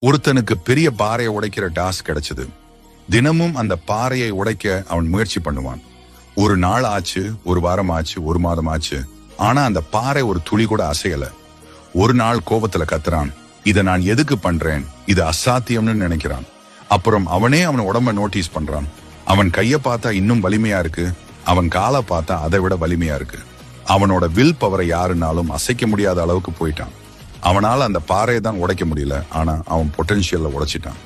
ஒருத்தனுக்கு பெரிய பாறையை உடைக்கிற டாஸ்க் கிடைச்சது. தினமும் அந்த பாறையை உடைக்க அவன் முயற்சி பண்ணுவான். ஒரு நாள் ஆச்சு, ஒரு வாரம் ஆச்சு, ஒரு மாதம் ஆச்சு. ஆனா அந்த பாறை ஒரு துளி கூட அசையல. ஒரு நாள் கோபத்துல கத்துறான், இதை நான் எதுக்கு பண்றேன், இது அசாத்தியம்னு நினைக்கிறான். அப்புறம் அவனே அவன் உடம்ப நோட்டீஸ் பண்றான். அவன் கைய பார்த்தா இன்னும் வலிமையா இருக்கு, அவன் காலை பார்த்தா அதை விட வலிமையா இருக்கு. அவனோட வில் பவரை யாருனாலும் அசைக்க முடியாத அளவுக்கு போயிட்டான். அவனால அந்த பாறையை தான் உடைக்க முடியல, ஆனா அவன் பொட்டன்ஷியல்ல உடைச்சிட்டான்.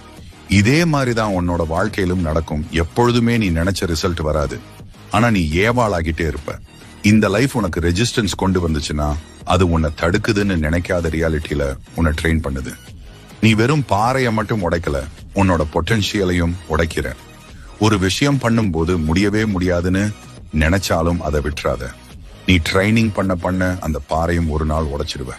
இதே மாதிரிதான் உன்னோட வாழ்க்கையிலும் நடக்கும். எப்பொழுதுமே நீ நினைச்ச ரிசல்ட் வராது, ஆனா நீ ஏவாளாகிட்டே இருப்ப. இந்த லைஃப் உனக்கு ரெசிஸ்டன்ஸ் கொண்டு வந்துச்சுன்னா அது உன்னை தடுக்குதுன்னு நினைக்காத ரியாலிட்டியில உன்னை ட்ரெயின் பண்ணுது. நீ வெறும் பாறையை மட்டும் உடைக்கல, உன்னோட பொட்டன்ஷியலையும் உடைக்கிற. ஒரு விஷயம் பண்ணும்போது முடியவே முடியாதுன்னு நினைச்சாலும் அதை விட்டுறாத. நீ ட்ரைனிங் பண்ண அந்த பாறையும் ஒரு நாள் உடைச்சிடுவ.